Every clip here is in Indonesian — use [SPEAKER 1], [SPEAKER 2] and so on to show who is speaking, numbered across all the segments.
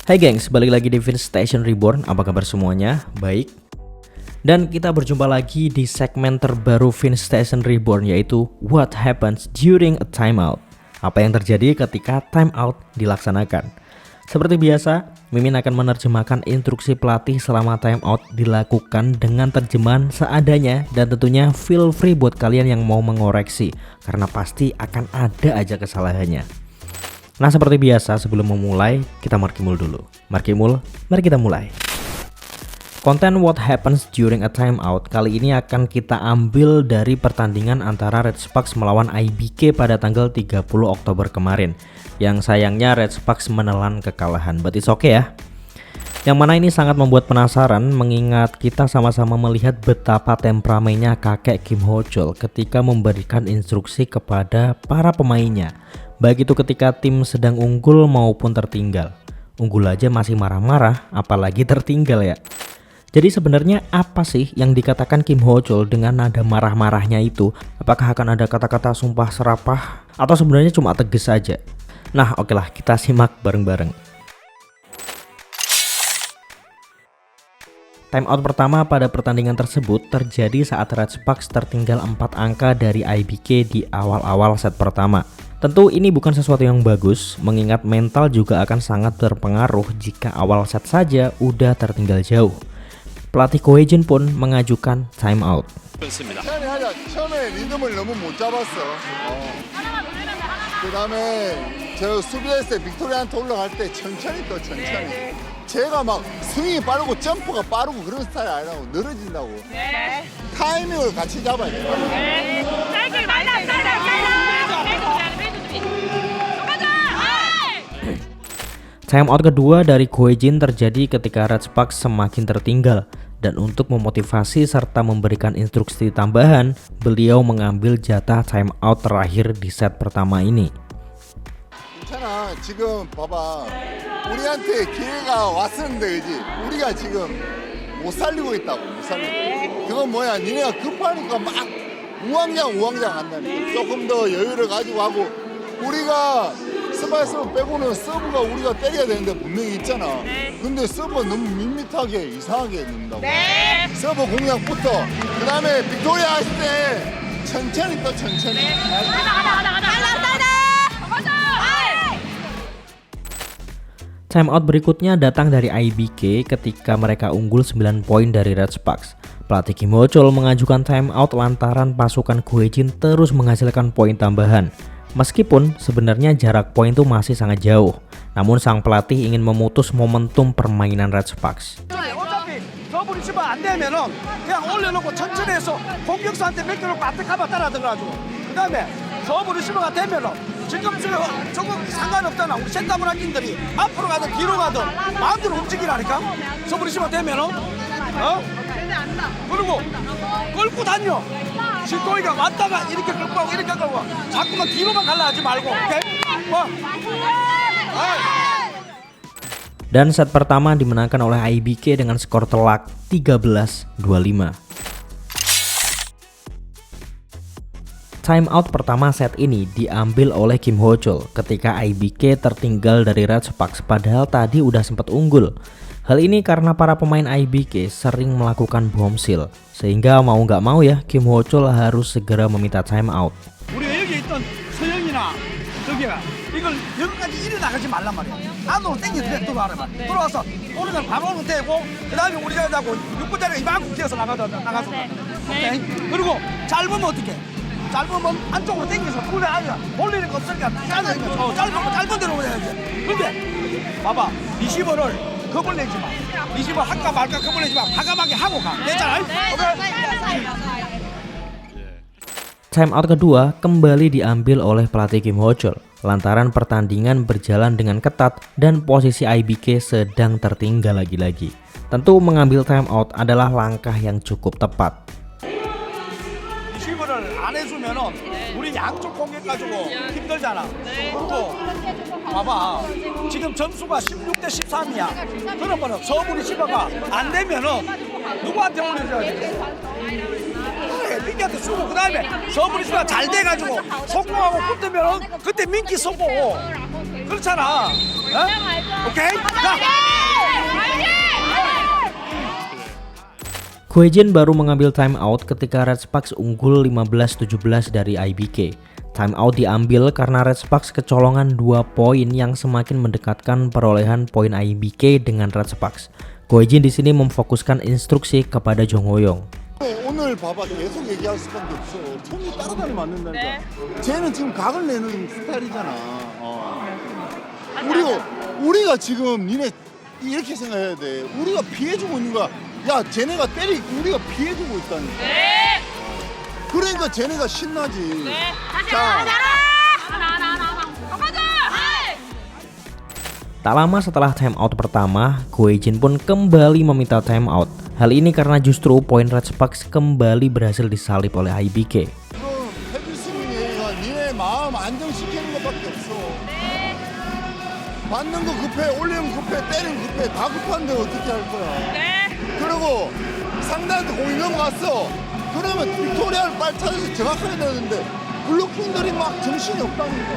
[SPEAKER 1] Hai gengs, balik lagi di Vince Station Reborn. Apa kabar semuanya? Baik. Dan kita berjumpa lagi di segmen terbaru Vince Station Reborn, yaitu What Happens During a Timeout. Apa yang terjadi ketika timeout dilaksanakan. Seperti biasa, Mimin akan menerjemahkan instruksi pelatih selama timeout dilakukan dengan terjemahan seadanya. Dan tentunya feel free buat kalian yang mau mengoreksi, karena pasti akan ada aja kesalahannya. Nah, seperti biasa sebelum memulai, kita markimul dulu. Markimul, mari kita mulai. Konten What Happens During a Timeout kali ini akan kita ambil dari pertandingan antara Red Sparks melawan IBK pada tanggal 30 Oktober kemarin. Yang sayangnya Red Sparks menelan kekalahan, but it's okay ya. Yang mana ini sangat membuat penasaran mengingat kita sama-sama melihat betapa temperamennya kakek Kim Ho Chol ketika memberikan instruksi kepada para pemainnya. Baik itu ketika tim sedang unggul maupun tertinggal. Unggul aja masih marah-marah, apalagi tertinggal ya. Jadi sebenarnya apa sih yang dikatakan Kim Ho Chol dengan nada marah-marahnya itu? Apakah akan ada kata-kata sumpah serapah atau sebenarnya cuma tegas saja? Nah, oke lah, kita simak bareng-bareng. Timeout pertama pada pertandingan tersebut terjadi saat Red Sparks tertinggal 4 angka dari IBK di awal-awal set pertama. Tentu ini bukan sesuatu yang bagus, mengingat mental juga akan sangat berpengaruh jika awal set saja udah tertinggal jauh. Pelatih Ko Hye-jin pun mengajukan timeout.
[SPEAKER 2] 처음에 리듬을 너무 못 잡았어. 그다음에 저 수비에서 빅토리아한테 올라갈 때 천천히 또 천천히. 제가 막 스윙이 빠르고 점프가 빠르고 그런 스타일 아니라고 늘어진다고. 타이밍을 같이 잡아야 돼.
[SPEAKER 3] 짧게 말라
[SPEAKER 1] Timeout kedua dari Ko Hye-jin terjadi ketika Red Sparks semakin tertinggal. Dan untuk memotivasi serta memberikan instruksi tambahan, beliau mengambil jatah timeout terakhir di set pertama ini.
[SPEAKER 2] 괜찮아. 지금 봐봐. 우리한테 기회가 왔었는데 그지? 우리가 지금 못 살리고 있다고. 못 살리고. 그건 뭐야? 니네가 급하니까 막 우왕좌왕 한다니까. 조금 더 여유를 가지고 하고 우리가 스파이스 빼고는 서브가 우리가 때려야 되는데 분명히 있잖아. 근데 서브가 너무 밋밋하게 이상하게 넣는다고. 서브 공략부터 그 다음에 빅토리아 할 때 천천히 또 천천히.
[SPEAKER 1] Timeout berikutnya datang dari IBK ketika mereka unggul 9 poin dari Red Sparks. Pelatih Kim Ho Chol mengajukan timeout lantaran pasukan Ko Hye-jin terus menghasilkan poin tambahan. Meskipun sebenarnya jarak poin itu masih sangat jauh, namun sang pelatih ingin memutus momentum permainan Red Sparks.
[SPEAKER 4] 어차피 더블이 치면 안 되면은 그냥 올려놓고 천천히 해서 공격수한테 맡겨놓고 아택하면 따라 들어가지고 그 다음에 더블이 치면 되면은 지금 조금 상관없잖아. 우리 센터문 학생들이 앞으로 가든 뒤로 가든 마음대로 움직이라니까. 더블이 치면 되면은 그리고 끌고 다녀. 실도이가 왔다가 이렇게 끌고 가고 이렇게 끌고 가고 자꾸만 뒤로만 갈라 하지 말고 오케이?
[SPEAKER 1] Dan set pertama dimenangkan oleh IBK dengan skor telak 13-25. Timeout pertama set ini diambil oleh Kim Ho Chol ketika IBK tertinggal dari Red Sparks padahal tadi udah sempat unggul. Hal ini karena para pemain IBK sering melakukan bombshell, sehingga mau nggak mau ya Kim Ho Chol harus segera meminta timeout.
[SPEAKER 4] 우리가 여기 있던 서영이나 저기가 이걸 여기까지 이리 나가지 말란 말이야. 안으로 땡겨서 들어와라. 들어와서 오른쪽 바로 오면 되고 그다음에 우리가 자고 6분짜리 이만큼 뛰어서 나가서 오케이. 그리고 짧으면 어떻게? 짧으면 안쪽으로 땡겨서 돌리는 거 없으니까 짧은 대로 해야지. 근데 봐봐 리시버를 겁을 내지 마. 리시버 할까 말까 겁을 내지 마. 과감하게 하고 가. 괜찮아?
[SPEAKER 1] Timeout kedua kembali diambil oleh pelatih Kim Ho Chol lantaran pertandingan berjalan dengan ketat dan posisi IBK sedang tertinggal lagi-lagi. Tentu mengambil timeout adalah langkah yang cukup tepat.
[SPEAKER 4] 리시버를 안 해주면은 우리 양쪽 공격 가지고 힘들잖아. 그리고 봐봐 지금 점수가 16대 13이야. 그러면은 서브 리시버가 안 되면은 누구한테 올려줘야 돼? 민기한테 주고 그 다음에 서브 리시버가 잘 돼가지고 성공하고 붙으면은 그때 민기 서고 그렇잖아. 오케이? 자.
[SPEAKER 1] Go Hae-jin baru mengambil time out ketika Red Sparks unggul 15-17 dari IBK. Time out diambil karena Red Sparks kecolongan 2 poin yang semakin mendekatkan perolehan poin IBK dengan Red Sparks. Go Hae-jin di sini memfokuskan instruksi kepada Jong Ho-young.
[SPEAKER 2] 오늘 봐봐 계속 얘기할 수밖에 없어. 손이 따라다니면 안 된다니까. 쟤는 지금 각을 내는 스타일이잖아. 우리가 지금 니네 이렇게 생각해야 돼. 우리가 피해주고 있는 거야. 야 쟤네가 때리고 우리가 피해주고 있다니까.
[SPEAKER 3] 네.
[SPEAKER 2] 그러니까 쟤네가 신나지.
[SPEAKER 3] 네.
[SPEAKER 2] 자.
[SPEAKER 1] Tak lama setelah time out pertama, Go Hae-jin pun kembali meminta time out. Hal ini karena justru poin Red Sparks kembali berhasil disalip oleh IBK.
[SPEAKER 2] 지금 해줄 수 있는 얘기가 니네 마음 안정시키는 것밖에 없어. 받는 거 급해, 올리면 급해, 때리면 급해, 다 급한데 어떻게 할 거야? 그리고 상대한테 공이 넘어갔어. 그러면 빅토리아를 빨리 찾아서 정확하게 되는데 블로킹들이 막 정신이 없다니까.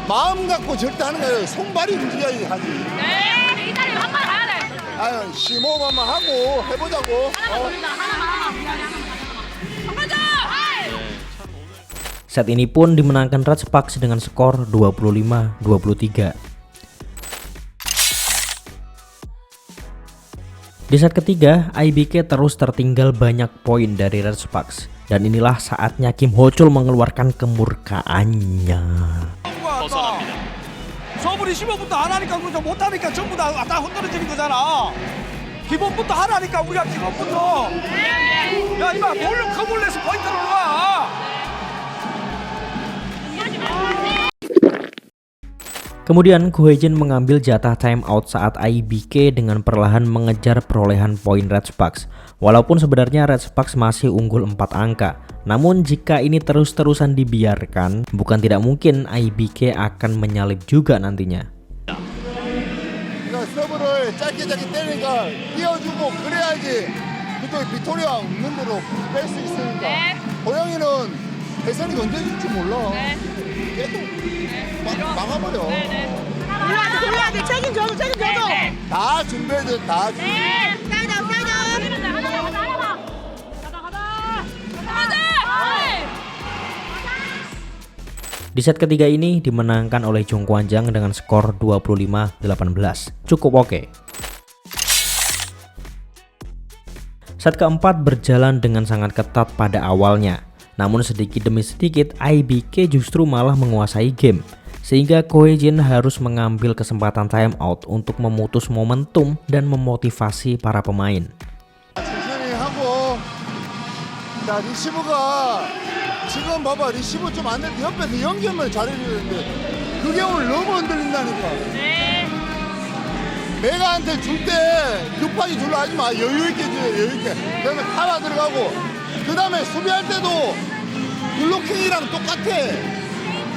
[SPEAKER 2] 마음 갖고 절대 하는 거야. 손발이 움직여야지 하지.
[SPEAKER 3] 이탈리 한번 가야 돼.
[SPEAKER 2] 아유, 심호흡 한번 하고 해보자고.
[SPEAKER 1] Set ini pun dimenangkan Red Sparks dengan skor 25-23. Di set ketiga, IBK terus tertinggal banyak poin dari Red Sparks. Dan inilah saatnya Kim Ho-chul mengeluarkan kemurkaannya.
[SPEAKER 4] 서브리 15분도 안 하니까 그저 못하니까 전부 다 흔들어지는 거잖아. 기본부터 하라니까 우리가 기본부터. 야 이봐 볼륨 커볼레스 포인트로 와.
[SPEAKER 1] Kemudian Go Hae-jin mengambil jatah time out saat IBK dengan perlahan mengejar perolehan poin Red Sparks. Walaupun sebenarnya Red Sparks masih unggul 4 angka. Namun jika ini terus-terusan dibiarkan, bukan tidak mungkin IBK akan menyalip juga nantinya.
[SPEAKER 2] 그러니까 서브를 짧게 때리니까 띄워주고 그래야지 그때 빅토리아 없는 대로 뺄 수 있으니까. 호영이는 대선이 언제 줄지 몰라. 계속 막아버려.
[SPEAKER 3] 올라야 돼. 책임져줘.
[SPEAKER 2] 다 준비해야 돼. 다 준비해.
[SPEAKER 1] Di set ketiga ini dimenangkan oleh Jung Kwan-jang dengan skor 25-18. Cukup oke. Set keempat berjalan dengan sangat ketat pada awalnya. Namun sedikit demi sedikit IBK justru malah menguasai game. Sehingga Go Hae-jin harus mengambil kesempatan time out untuk memutus momentum dan memotivasi para pemain.
[SPEAKER 2] 천천히 하고 자 리시브가 지금 봐봐 리시브 좀 안 될 때 옆에서 연결만 잘해줘야 되는데 그게 오늘 너무 흔들린다니까. 메가한테 줄 때 급하게 줄라 하지 마. 여유 있게 줘요. 여유 있게. 그다음에 카바 들어가고 그다음에 수비할 때도 블로킹이랑 똑같아.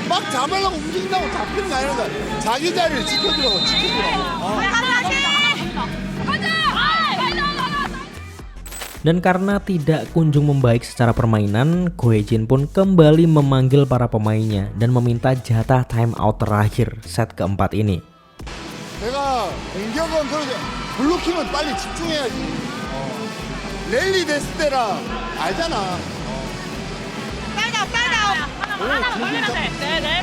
[SPEAKER 2] 막 잡으려고 움직인다고 잡히는 게 아니라 자기 자리를 지켜주라고.
[SPEAKER 1] Dan karena tidak kunjung membaik secara permainan, Go Hae-jin pun kembali memanggil para pemainnya dan meminta jatah time out terakhir set keempat ini.
[SPEAKER 2] 내가 공격은 그러죠. 블로킹은 빨리 집중해야지. 랠리 됐을 때라 알잖아.
[SPEAKER 3] 하나만 걸리면 돼. 네네.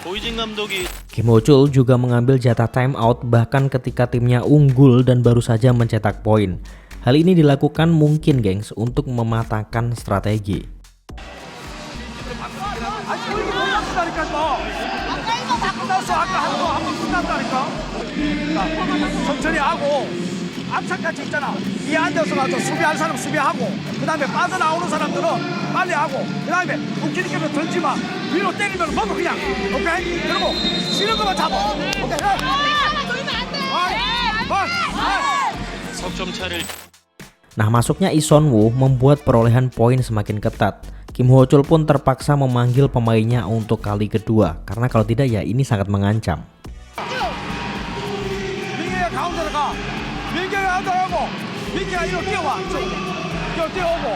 [SPEAKER 5] 고이진 감독이
[SPEAKER 1] Kim Ho-chul juga mengambil jatah time out bahkan ketika timnya unggul dan baru saja mencetak poin. Hal ini dilakukan mungkin gengs untuk mematahkan strategi.
[SPEAKER 4] 천천히 하고 앞차까지 있잖아. 이 앉아서 가서 수비할 사람 수비하고 그 다음에 빠져나오는 사람들은 빨리 하고 그 다음에 웃기니까 던지 마. 위로 때리면 먹어 그냥. 오케이? 그리고 쉬는 것만 잡아. 오케이?
[SPEAKER 5] 석점 차를
[SPEAKER 1] Nah, masuknya Lee Son-woo membuat perolehan poin semakin ketat. Kim Ho-chul pun terpaksa memanggil pemainnya untuk kali kedua karena kalau tidak ya ini sangat mengancam.
[SPEAKER 4] 민규야 가운데로 가. 민규야 가운데로 가고 민규야 이리로 뛰어와. 뛰어오고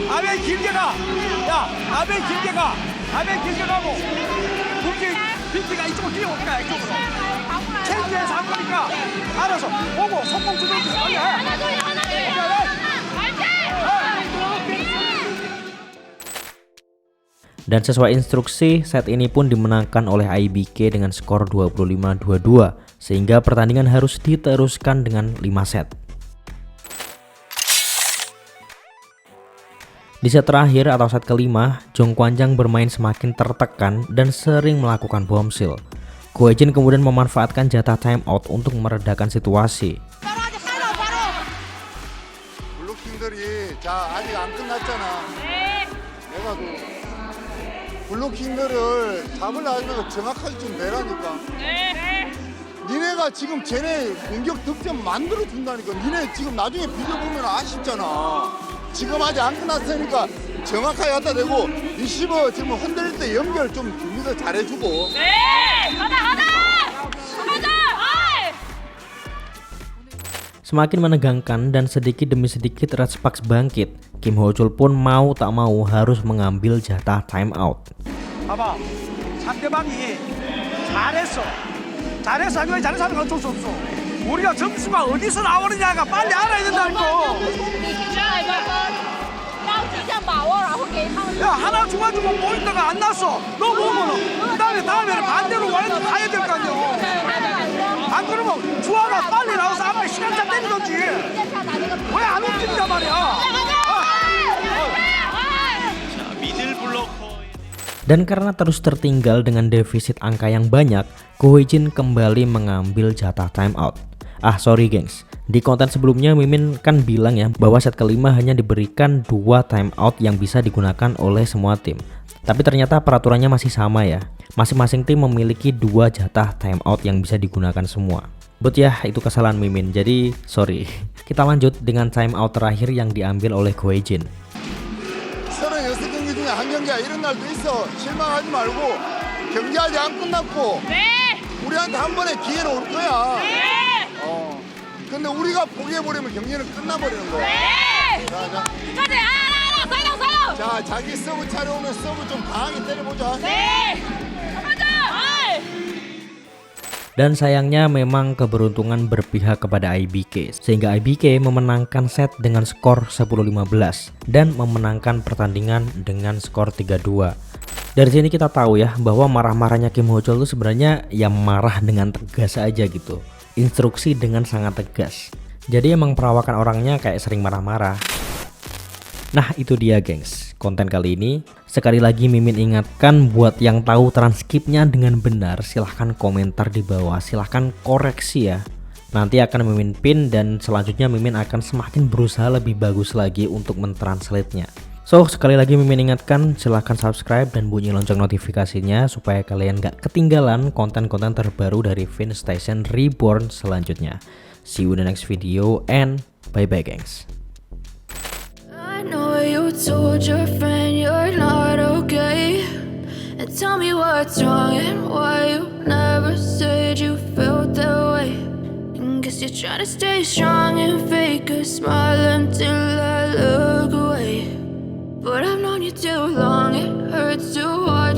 [SPEAKER 4] 아베 길게 가. 야 아베 길게 가. 가면 길게 가고 그게 비트가 이쪽으로 뛰어오니까 이쪽으로 체인지에 잡으니까 알아서 보고 속공 주든지 빨리 해.
[SPEAKER 3] 하나 둘 화이팅!
[SPEAKER 1] Dan sesuai instruksi, set ini pun dimenangkan oleh IBK dengan skor 25-22, sehingga pertandingan harus diteruskan dengan 5 set. Di set terakhir atau set kelima, Jong Kwanjang bermain semakin tertekan dan sering melakukan bombshell. Go Hae-jin kemudian memanfaatkan jatah timeout untuk meredakan situasi.
[SPEAKER 2] 블로킹들이 자 아직 안 끝났잖아. 내가 그 블로킹들을 잡으려면 정확하게 좀 내라니까. 니네가 지금 쟤네 공격 득점 만들어 준다니까. 니네 지금 나중에 비교보면 아쉽잖아. 지금 아직 안 끝났으니까 정확하게 갖다 대고 리시버 지금 흔들릴 때 연결 좀 준비도 잘해주고.
[SPEAKER 3] 네! 가자!
[SPEAKER 1] Semakin menegangkan dan sedikit demi sedikit Red Sparks bangkit, Kim Ho-chul pun mau tak mau harus mengambil jatah timeout.
[SPEAKER 4] 봐봐, 상대방이 잘했어 하면 잘해서 하는 건 어쩔 수 없어. 우리가 점수가 어디서 나오느냐가 빨리 알아야 된다니까. 야, 하나 중간중간 모이다가 안 났어. 너 먹으면 다음에는 반대로 와이드 가야 될 거 아니야. 안 그러면 주하나 빨리 나와서 아마 시간차 때리던지. 왜 안 움직이냐 말이야.
[SPEAKER 5] 자, 미들 블로커.
[SPEAKER 1] Dan karena terus tertinggal dengan defisit angka yang banyak, Go Hae-jin kembali mengambil jatah timeout. Sorry gengs, di konten sebelumnya Mimin kan bilang ya bahwa set kelima hanya diberikan 2 timeout yang bisa digunakan oleh semua tim. Tapi ternyata peraturannya masih sama ya. Masing-masing tim memiliki 2 jatah timeout yang bisa digunakan semua. But ya, itu kesalahan Mimin, jadi sorry. Kita lanjut dengan timeout terakhir yang diambil oleh Go Hae-jin.
[SPEAKER 2] 36경기 중에 한 경기야. 이런 날도 있어. 실망하지 말고 경기 아직 안 끝났고 우리한테 한 번에 기회는 올 거야. 근데 우리가 포기해버리면 경기는 끝나버리는 거야. 자, 자기 서브 차려오면 서브 좀 강하게 때려보자.
[SPEAKER 1] Dan sayangnya memang keberuntungan berpihak kepada IBK, sehingga IBK memenangkan set dengan skor 10-15 dan memenangkan pertandingan dengan skor 3-2. Dari sini kita tahu ya bahwa marah-marahnya Kim Ho-chul itu sebenarnya ya marah dengan tegas aja gitu. Instruksi dengan sangat tegas. Jadi emang perawakan orangnya kayak sering marah-marah. Nah itu dia gengs, konten kali ini. Sekali lagi Mimin ingatkan buat yang tahu transkripnya dengan benar, silahkan komentar di bawah, silahkan koreksi ya. Nanti akan Mimin pin dan selanjutnya Mimin akan semakin berusaha lebih bagus lagi untuk mentranslate-nya. So sekali lagi Mimin ingatkan, silahkan subscribe dan bunyi lonceng notifikasinya supaya kalian gak ketinggalan konten-konten terbaru dari Vince Station Reborn selanjutnya. See you in the next video and bye bye gengs.
[SPEAKER 6] I know you told your friend you're not okay, and tell me what's wrong and why you never said you felt that way. And guess you're trying to stay strong and fake a smile until I look away. But I've known you too long, it hurts to watch